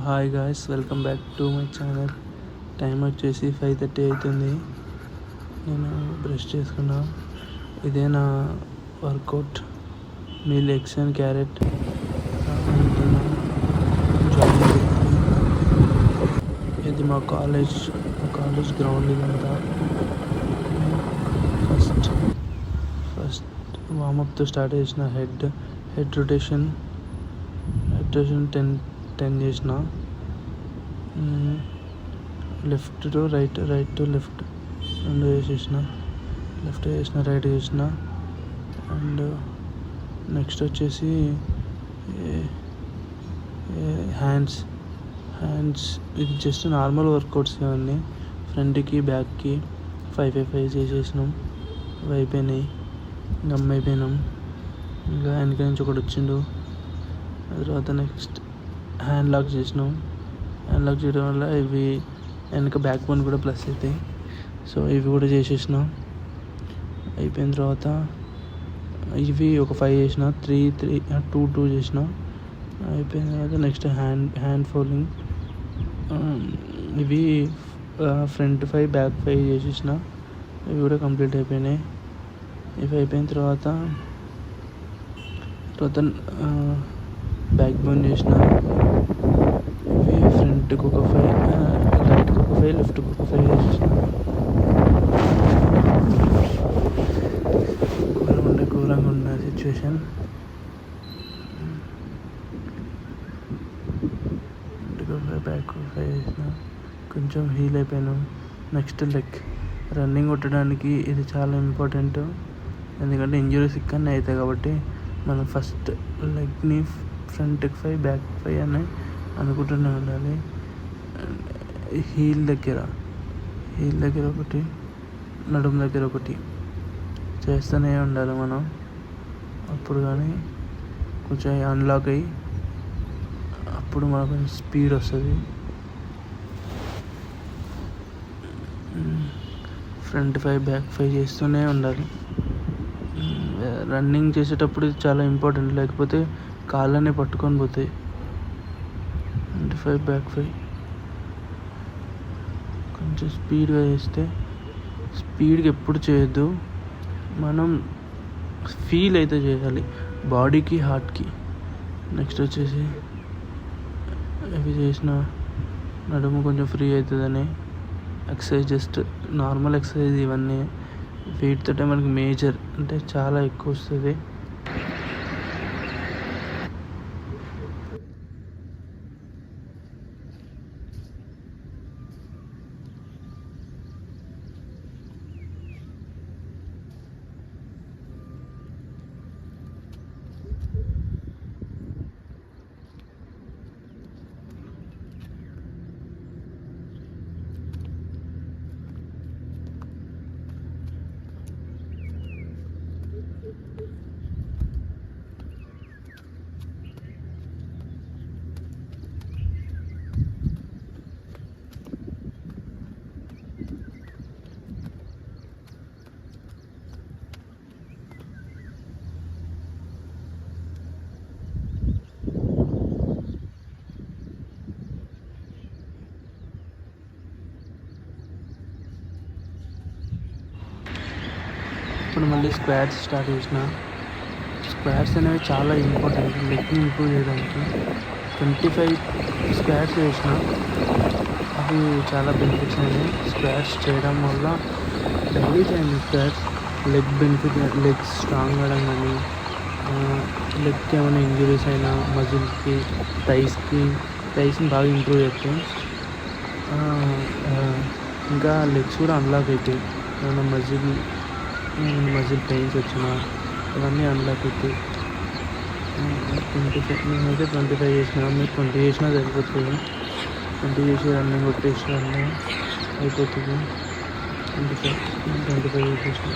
Hi guys, welcome back to my channel. Time వచ్చేసి 5:30 అవుతుంది. నేను బ్రష్ చేసుకున్నా. ఇదే నా వర్కౌట్. మీ లెగ్స్ అండ్ క్యారెట్ ఇది మా కాలేజ్ గ్రౌండ్. ఇదంతా ఫస్ట్ వార్మప్తో స్టార్ట్ చేసిన. హెడ్ రొటేషన్ 10 చేసిన. Left to right to left రెండు చేసేసిన. లెఫ్ట్ చేసిన, రైట్ చేసిన. అండ్ నెక్స్ట్ వచ్చేసి హ్యాండ్స్. ఇది జస్ట్ నార్మల్ వర్కౌట్స్ ఇవన్నీ. ఫ్రంట్కి బ్యాక్కి 5 చేసేసినాం. అయిపోయినాయి. గమ్ అయిపోయినాం. ఇంకా వెనక నుంచి ఒకటి వచ్చిండు. ఆ తర్వాత నెక్స్ట్ హ్యాండ్ లాక్ చేసినాం. హ్యాండ్ లాక్ చేయడం వల్ల ఇవి వెనక బ్యాక్ బోన్ కూడా ప్లస్ అవుతాయి. సో ఇవి కూడా చేసేసిన. అయిపోయిన తర్వాత ఇవి ఒక 5 చేసిన. 2 చేసిన. అయిపోయిన తర్వాత నెక్స్ట్ హ్యాండ్ ఫోల్డింగ్. ఇవి ఫ్రంట్ 5 బ్యాక్ 5 చేసేసిన. ఇవి కూడా కంప్లీట్ అయిపోయినాయి. ఇవి అయిపోయిన తర్వాత బ్యాక్ బోన్ చేసిన. ఇవి ఫ్రంట్కి ఒక 5, రైట్కి ఒక 5, లెఫ్ట్కి ఒక 5 చేసేసిన. ఘోరంగా ఉన్న సిచ్యువేషన్. బ్యాక్ 5 చేసిన. కొంచెం హీల్ అయిపోయాను. Next leg. రన్నింగ్ కొట్టడానికి ఇది చాలా ఇంపార్టెంట్. ఎందుకంటే ఇంజురీస్ ఇక్కడనే అవుతాయి కాబట్టి మనం ఫస్ట్ లెగ్ని ఫ్రంట్కి 5 బ్యాక్ 5 అని అనుకుంటూనే ఉండాలి. హీల్ దగ్గర ఒకటి, నడుము దగ్గర ఒకటి చేస్తూనే ఉండాలి మనం. అప్పుడు కానీ కొంచెం అన్లాక్ అయ్యి అప్పుడు మనకు కొంచెం స్పీడ్ వస్తుంది. ఫ్రంట్ 5 బ్యాక్ 5 చేస్తూనే ఉండాలి. రన్నింగ్ చేసేటప్పుడు ఇది చాలా ఇంపార్టెంట్. లేకపోతే కాళ్ళనే పట్టుకొని పోతాయి. ఫ్రంట్ 5 బ్యాక్ 5 కొంచెం స్పీడ్గా చేస్తే. స్పీడ్గా ఎప్పుడు చేయొద్దు. మనం ఫీల్ అయితే చేయాలి బాడీకి, హార్ట్కి. నెక్స్ట్ వచ్చేసి ఇవి చేసిన నడుము కొంచెం ఫ్రీ అవుతుందని ఎక్సర్సైజ్, జస్ట్ నార్మల్ ఎక్సర్సైజ్ ఇవన్నీ. వెయిట్ తోటే మనకి మేజర్ అంటే చాలా ఎక్కువ వస్తుంది. ఇప్పుడు మళ్ళీ స్క్వాట్స్ స్టార్ట్ చేసిన. స్క్వాట్స్ అనేవి చాలా ఇంపార్టెంట్ లెగ్ని ఇంప్రూవ్ చేయడానికి. 25 స్క్వాట్స్ చేసిన. అవి చాలా బెనిఫిట్స్ అయినాయి. స్క్వాట్స్ చేయడం వల్ల డైలీ చేయండి స్క్వాట్స్. లెగ్స్ స్ట్రాంగ్ అవ్వడం కానీ, లెగ్కి ఏమైనా ఇంజరీస్ అయినా, మజిల్కి, థైస్ని బాగా ఇంప్రూవ్ చేస్తాయి. ఇంకా లెగ్స్ కూడా అన్లాక్ అవుతాయి. ఏమైనా మజిల్ పెయిన్స్ వచ్చినా అవన్నీ అన్లాక్ అవుతాయి. 25 నేనైతే 25 చేసిన. మీరు 20 చేసినా సరిపోతుంది. 20 చేసి రన్నింగ్ కొట్టేసి అయిపోతుంది. 25 చేసేసిన.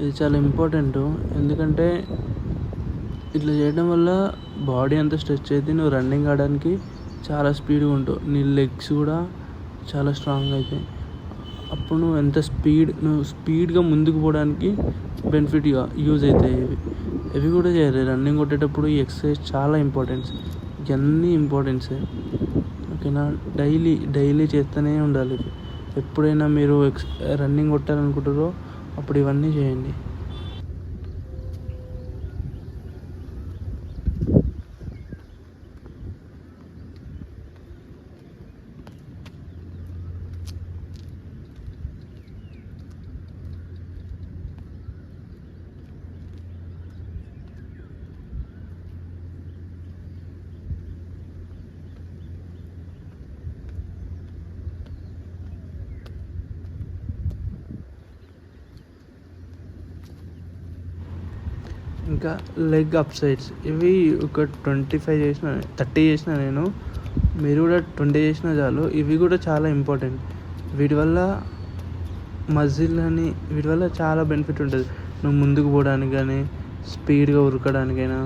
ఇది చాలా ఇంపార్టెంట్. ఎందుకంటే ఇట్లా చేయడం వల్ల బాడీ అంతా స్ట్రెచ్ అయితే నువ్వు రన్నింగ్ ఆడడానికి చాలా స్పీడ్గా ఉంటావు, నీ లెగ్స్ కూడా చాలా స్ట్రాంగ్ అవుతాయి. అప్పుడు నువ్వు స్పీడ్గా ముందుకు పోవడానికి బెనిఫిట్గా యూజ్ అవుతాయి. ఇవి కూడా చేయాలి. రన్నింగ్ కొట్టేటప్పుడు ఈ ఎక్సర్సైజ్ చాలా ఇంపార్టెన్స్. ఇవన్నీ ఇంపార్టెన్సే. ఓకేనా, డైలీ చేస్తూనే ఉండాలి. ఎప్పుడైనా మీరు రన్నింగ్ కొట్టాలనుకుంటారో అప్పుడు ఇవన్నీ చేయండి. ఇంకా లెగ్ అప్ సైడ్స్, ఇవి ఒక 30 చేసిన నేను, మీరు కూడా 20 చేసినా చాలు. ఇవి కూడా చాలా ఇంపార్టెంట్. వీటి వల్ల వీటి వల్ల చాలా బెనిఫిట్ ఉంటుంది. నువ్వు ముందుకు పోవడానికి కానీ, స్పీడ్గా ఉరకడానికైనా,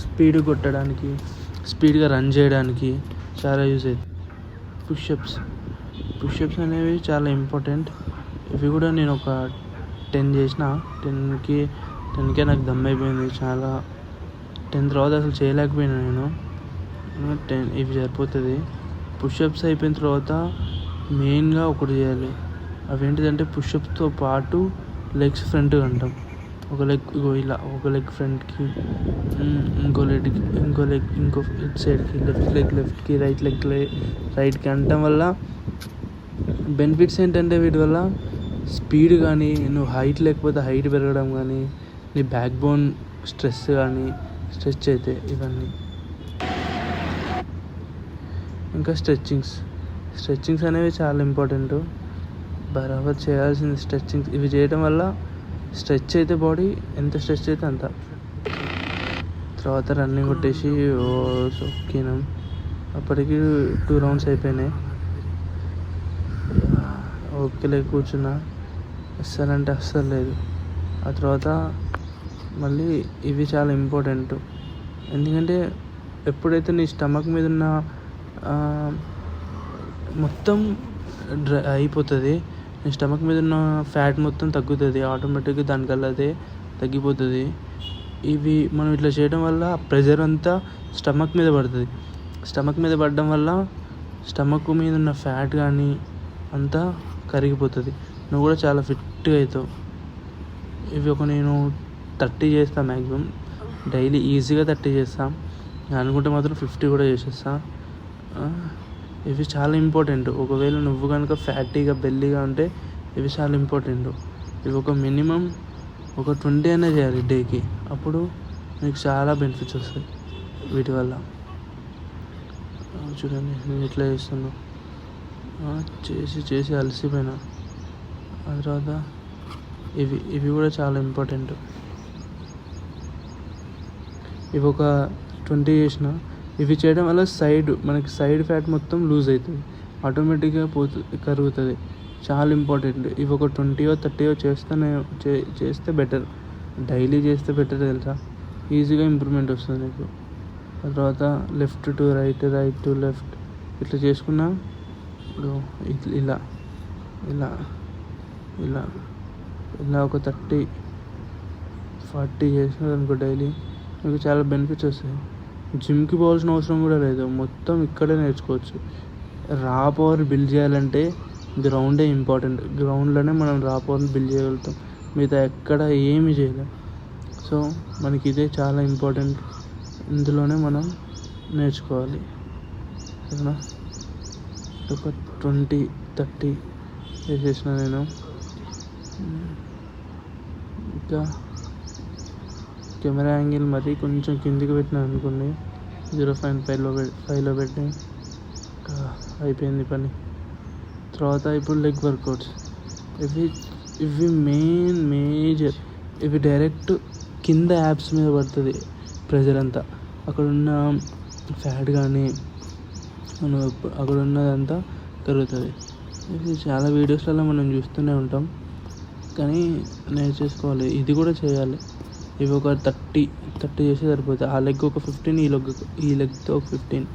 స్పీడ్ కొట్టడానికి, స్పీడ్గా రన్ చేయడానికి చాలా యూజ్ అవుతుంది. పుషప్స్ అనేవి చాలా ఇంపార్టెంట్. ఇవి కూడా నేను ఒక 10 చేసిన. 10కే నాకు దమ్ అయిపోయింది. 10 తర్వాత అసలు చేయలేకపోయినా నేను. 10 ఇవి సరిపోతుంది. పుషప్స్ అయిపోయిన తర్వాత మెయిన్గా ఒకటి చేయాలి. అవేంటిదంటే పుషప్స్తో పాటు లెగ్స్ ఫ్రంట్గా అంటాం. ఒక లెగ్ ఫ్రంట్కి, ఇంకో ఇటు సైడ్కి, లెఫ్ట్కి, రైట్కి అనటం వల్ల బెనిఫిట్స్ ఏంటంటే వీటి వల్ల స్పీడ్ కానీ, నువ్వు హైట్ లేకపోతే హైట్ పెరగడం కానీ, నీ బ్యాక్ బోన్ స్ట్రెచ్ అవుతాయి ఇవన్నీ. ఇంకా స్ట్రెచ్చింగ్స్ అనేవి చాలా ఇంపార్టెంట్. బరాబర్ చేయాల్సింది స్ట్రెచ్చింగ్స్. ఇవి చేయడం వల్ల స్ట్రెచ్ అయితే బాడీ ఎంత స్ట్రెచ్ అయితే అంత. తర్వాత రన్నింగ్ కొట్టేసి సొక్కినాం. అప్పటికి 2 రౌండ్స్ అయిపోయినాయి. ఓకేలే కూర్చున్నా. అస్సలు లేదు. ఆ తర్వాత మళ్ళీ ఇవి చాలా ఇంపార్టెంట్. ఎందుకంటే ఎప్పుడైతే నీ స్టమక్ మీద ఉన్న మొత్తం అయిపోతుంది, నీ స్టమక్ మీద ఉన్న ఫ్యాట్ మొత్తం తగ్గుతుంది ఆటోమేటిక్గా, దానికల్లా అదే తగ్గిపోతుంది. ఇవి మనం ఇట్లా చేయడం వల్ల ప్రెషర్ అంతా స్టమక్ మీద పడుతుంది. స్టమక్ మీద పడడం వల్ల స్టమక్ మీద ఉన్న ఫ్యాట్ కానీ అంతా కరిగిపోతుంది. నువ్వు కూడా చాలా ఫిట్గా అవుతావు. ఇవి నేను 30 చేస్తాను మ్యాక్సిమం. డైలీ ఈజీగా 30 చేస్తాను. అనుకుంటే మాత్రం 50 కూడా చేసేస్తా. ఇవి చాలా ఇంపార్టెంట్. ఒకవేళ నువ్వు కనుక ఫ్యాటీగా బెల్లీగా ఉంటే ఇవి చాలా ఇంపార్టెంట్. ఇవి మినిమం 20 అయినా చేయాలి డేకి. అప్పుడు నీకు చాలా బెనిఫిట్స్ వస్తాయి వీటి వల్ల. చూడండి నేను ఇట్లా చేస్తున్నా. చేసి అలసిపోయినా. ఆ తర్వాత ఇవి కూడా చాలా ఇంపార్టెంట్. ఇవి 20 చేసిన. ఇవి చేయడం వల్ల మనకి సైడ్ ఫ్యాట్ మొత్తం లూజ్ అవుతుంది, ఆటోమేటిక్గా కరుగుతుంది. చాలా ఇంపార్టెంట్. ఇవి 20 30 చేస్తే బెటర్. డైలీ చేస్తే బెటర్ తెలుసా. ఈజీగా ఇంప్రూవ్మెంట్ వస్తుంది నీకు. ఆ తర్వాత left to right, right to left ఇట్లా చేసుకున్నా. ఇలా ఇలా ఇలా ఇలా 30-40 చేసినారు అనుకో డైలీ, మీకు చాలా బెనిఫిట్స్ వస్తాయి. జిమ్కి పోవాల్సిన అవసరం కూడా లేదు, మొత్తం ఇక్కడే నేర్చుకోవచ్చు. రా పవర్ బిల్డ్ చేయాలంటే గ్రౌండే ఇంపార్టెంట్. గ్రౌండ్లోనే మనం రా పవర్ని బిల్డ్ చేయగలుగుతాం, మిగతా ఎక్కడ ఏమీ చేయలేం. సో మనకి ఇదే చాలా ఇంపార్టెంట్. ఇందులోనే మనం నేర్చుకోవాలి. ఓకేనా, ఒక 20-30 చేసేసిన నేను. ఇంకా కెమెరా యాంగిల్ మరి కొంచెం కిందికి పెట్టినా అనుకోండి, 0.5లో పెట్టి అయిపోయింది పని. తర్వాత ఇప్పుడు లెగ్ వర్కౌట్స్. ఇవి మేజర్. ఇవి డైరెక్ట్ కింద యాప్స్ మీద పడుతుంది ప్రెషర్ అంతా. అక్కడున్న ఫ్యాట్ కానీ అక్కడ ఉన్నదంతా కరుగుతుంది. ఇది చాలా వీడియోస్లలో మనం చూస్తూనే ఉంటాం, కానీ నేర్చేసుకోవాలి. ఇది కూడా చేయాలి. ఇవి ఒక 30 చేస్తే సరిపోతుంది. ఆ లెగ్ ఒక 15, ఈ లెగ్తో ఒక 15,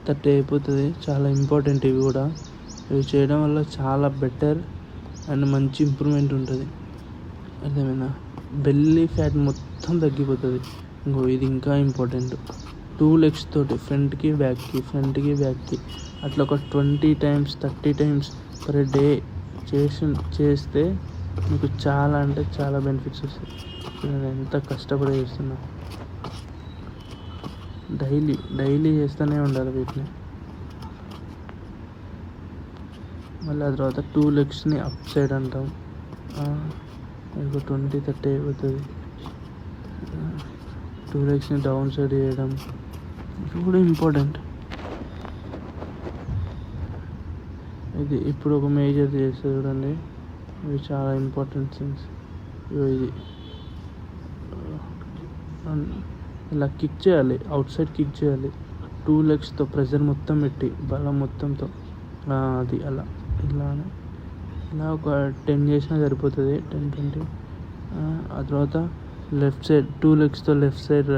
30 అయిపోతుంది. చాలా ఇంపార్టెంట్ ఇవి కూడా. ఇవి చేయడం వల్ల చాలా బెటర్ అండ్ మంచి ఇంప్రూవ్మెంట్ ఉంటుంది. అర్థమైందా? బెల్లీ ఫ్యాట్ మొత్తం తగ్గిపోతుంది. ఇది ఇంకా ఇంపార్టెంట్. 2 legs తోటి ఫ్రంట్కి బ్యాక్కి అట్లా ఒక 20 times 30 times పర్ డే చేస్తే మీకు చాలా అంటే చాలా బెనిఫిట్స్ వస్తాయి. నేను ఎంత కష్టపడి చేస్తున్నా. డైలీ చేస్తూనే ఉండాలి వీటిని. మళ్ళీ ఆ తర్వాత 2 legsని అప్ సైడ్ అంటాం. ఇంకో 20-30 అయిపోతుంది. 2 legsని డౌన్ సైడ్ చేయడం, ఇది కూడా ఇంపార్టెంట్. ఇది ఇప్పుడు ఒక మేజర్ చేస్తే చూడండి, ఇవి చాలా ఇంపార్టెంట్ థింగ్స్. ఇది ఇలా కిక్ చేయాలి, అవుట్ సైడ్ కిక్ చేయాలి 2 legsతో ప్రెషర్ మొత్తం పెట్టి, బలం మొత్తంతో. అది ఇలా ఒక 10 చేసినా సరిపోతుంది. 10-20. ఆ తర్వాత లెఫ్ట్ సైడ్ 2 legsతో లెఫ్ట్ సైడ్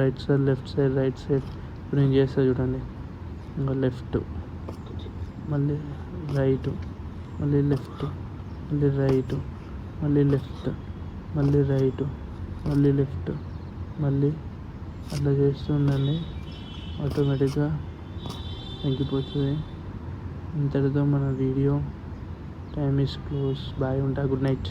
రైట్ సైడ్. ఇప్పుడు నేను చేస్తా చూడండి. ఇంకా లెఫ్ట్, మళ్ళీ రైట్, మళ్ళీ లెఫ్ట్, మళ్ళీ రైట్, మళ్ళీ లెఫ్ట్, మళ్ళీ రైట్, మళ్ళీ లెఫ్ట్, మళ్ళీ అట్లా చేస్తూ ఉండండి. ఆటోమేటిక్గా తగ్గిపోతుంది. ఇంతటితో మన video time is close. Bye, ఉంటా. Good night.